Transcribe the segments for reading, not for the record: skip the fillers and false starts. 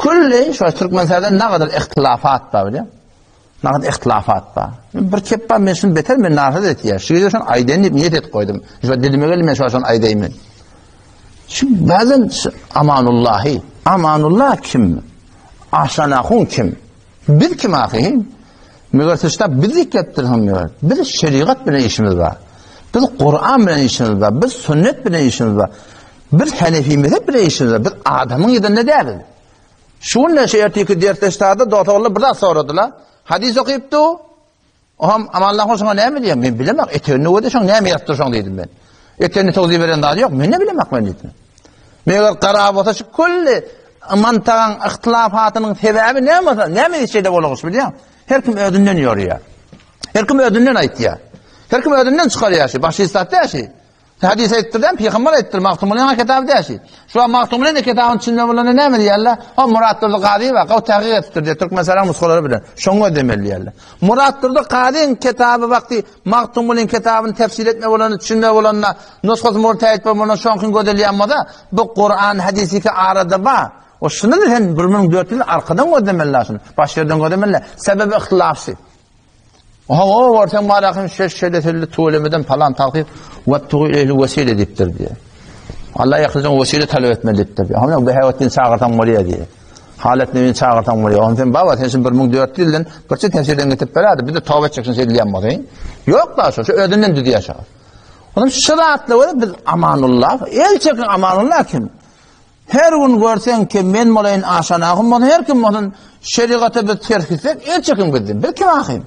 Kulli şu Türkmenistanda ne kadar ihtilafat var biliyor musun? Ne kadar ihtilafat var. Bir keppa men şunu beter men narahat etýär. Şeýle şon aýdan diýip niyet et koydum. Şu dilime geldi men şon aýdaýmyn. Şu bazen amanullahi. Amanullah kim? Ahsanahun kim? Bir kim ahim? Meğertişte bir zikrettirhim var. Bir şeriat bilen işimiz var. Bir Kur'an bilen işimiz var. Bir sünnet bilen işimiz var. Bir Hanefi mezhep bilen işimiz var. Bir adamın ýerinde däl. Şunla şeýertiki dertleşderde doktorlar bir daha soradylar. Hadis okuyupdy. Oham amallah hoşuna näme diýär? Men bilemek. Eteni öde şoň näme ýatdyrşaň diýdim ben. Eteni tawzi beren dady ýok. Men ne bilemek men diýdim. Meğer qarabata şu kulli mantagan ihtilafatynyň sebäbi näme şeýle bolagys bilýär? Her kim ödünden ýörýär. Her kim ödünden aýtýar. Her kim ödünden çykarýar. Başy istat däşi. Hadis aýtdyrdan peýgamber aýtdyr Maktumulyň kitaby däşi. Şu Maktumulyň kitabynyň içinde bolan näme diýerler? O Muratturdy Qadi we gaw tagyir etdir diýip Türkmenistana muskolary bilen. Şoňa demeli diýerler. Muratturdy Qadiň kitaby wagty Maktumulyň kitabyny tefsir etme bolan içinde bolanlar nusxasy murtaýet bolan şoňky gödelýänmede bu Kur'an hadisiki arada bar. O şunu diýen 1400 arkadan gödemeller şunu. Başlardan gödemeller. Sebebi ihtilafsy. O varsan marakim şeşşedetilli tuğlemeden falan takip vattuğu ileyli vesile diptir diye. Allah yaklaşan vesile talep etmelidir diye. Ama bu hayatın çağırtan moliye diye. Halet nevin çağırtan moliye. Onun için baba sensin 1400 yıldan birçe temsilden getip beraber bir de tavbe edeceksin söyleyenmedi. Yok da şu ödünden düdü yaşar. Onun şıraatlı var bir amanullah. El çekin amanullah kim? Her gün görsen ki men molayın aşanağım her kim onun şeriatı bir terkisek el çekin bildim. Bir kim ahim?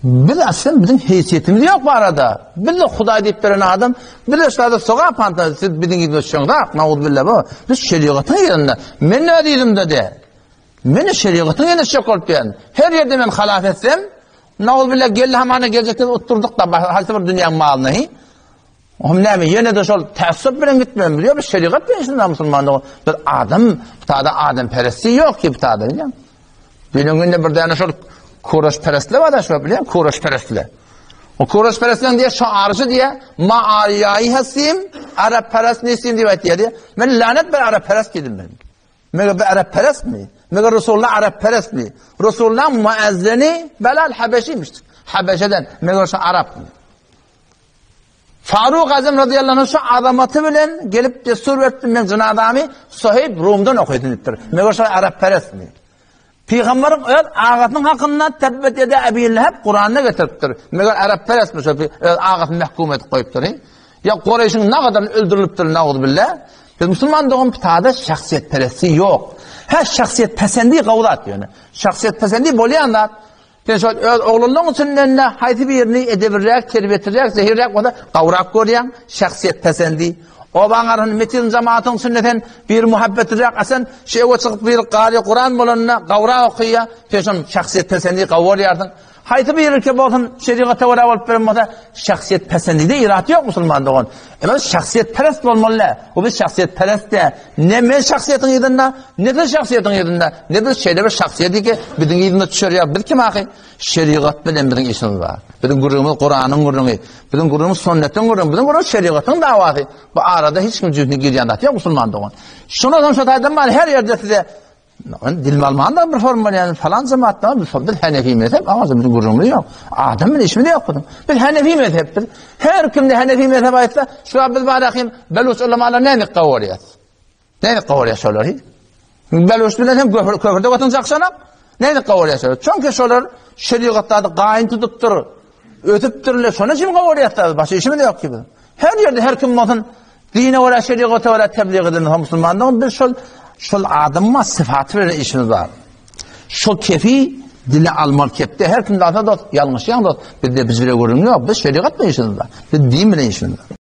Biz aslında bizim heysiyetimiz yok bu arada. Biz de Huday deyip veren adam, biz de şurada sokağa pantası, siz bizim gibi şunlar, nağud billah bu. Biz şeriatın yerinde, men ne dedim dedi. Men şeriatın yerinde şok olup yani. Her yerde ben halaf etsem, nağud billah geldi hamana gelecekten oturduk da, halse bir dünyanın malına. Oğlum neymi, yine de şol teessüp bilen gitmem biliyor, bir şeriat değiştiğinde Müslümanlığı. Bir adam, bir tane adam peresti yok ki bir tane biliyor musun? Benim günde bir tane şol Kuroş perestli var da şu biliyor musun? Kuroş perestli. O kuroş perestli diye şaarcı diye ma'ariyayı hasim, Arap perest nesim diye. Ben lanet bir Arap perest dedim ben. Mega bir Arap perest mi? Mega Resulullah Arap perest mi? Resulullah muazzini Belal Habeşiymiştir. Habeşeden. Mega şu Arap mı? Faruk Azam radıyallahu anh şu azamatı bilen gelip destur verdim ben zina adamı Suheyb Rum'dan okuyordun. Mega şu Arap perest mi? Peygamberin ağasının hakkında tebbet ede Ebi Leheb Kur'an'da getiriptir. Meğer Arap perestmiş ağasını mahkum edip koyuptur. Ya Kureyş'in ne kadar öldürülüptür na'udhu billah. Biz Müslüman doğum pitada şahsiyet peresti yok. Her şahsiyet pesendi kavlat yani. Şahsiyet pesendi bolyanlar. Ben şu oğlunun usullerine hayti bir yerini edebilirek, terbiyetirek, zehirlek o da kavrak koruyan şahsiyet pesendi. O bağırın metin cemaatın sünnetin bir muhabbet edecek asen o çıkıp bir qari Kur'an bolanına qavra okuya peşin şahsiyet pesendi qavur yardın. Hayti bir ülke bolsun şeriata vara alıp vermede şahsiyet pesendide irat yok Müslümanlığın. Ama şahsiyet perest olmalı. O bir şahsiyet perest de ne men şahsiyetin yerinde ne de şahsiyetin yerinde ne de şeyde bir şahsiyeti ki bizim yerinde düşürüyor. Bir kim ahi? Şeriat bilen bizim işimiz var. Bizim gururumuz Kur'an'ın gururu, bizim gururumuz sünnetin gururu, bizim gururumuz şeriatın davatı. Bu arada hiç kim cüzdünü gireceğinden yok Müslümanlığın. Şunu adam şataydan var her yerde size dilmalman da bir formal yani falan cemaatta bir Hanefi mezhep ama bizim gururumuz yok. Adamın işimi de yok bunun. Bir Hanefi mezheptir. Her kimde Hanefi mezhep ayetse şu an biz barakim Beluş ulamalar ne kavuriyat? Ne kavuriyat şoları? Beluş bilen hem köfürde vatınacak sana ne kavuriyat şoları? Çünkü şolar şeriatta gayin tutuptur. Ötüptürler. Sonra kim kavuriyatlar? Başka işimi de yok gibi. Her yerde her kim olsun dine vara şeriata vara tebliğ eden Müslümanların bir şol adamma sıfatı veren işimiz var. Şol kefi dili almal kepte her kimde ata da yanlış yanlış. Bir de biz bile görünmüyor. Biz şeriat mı işimiz var? Biz din bile işimiz var.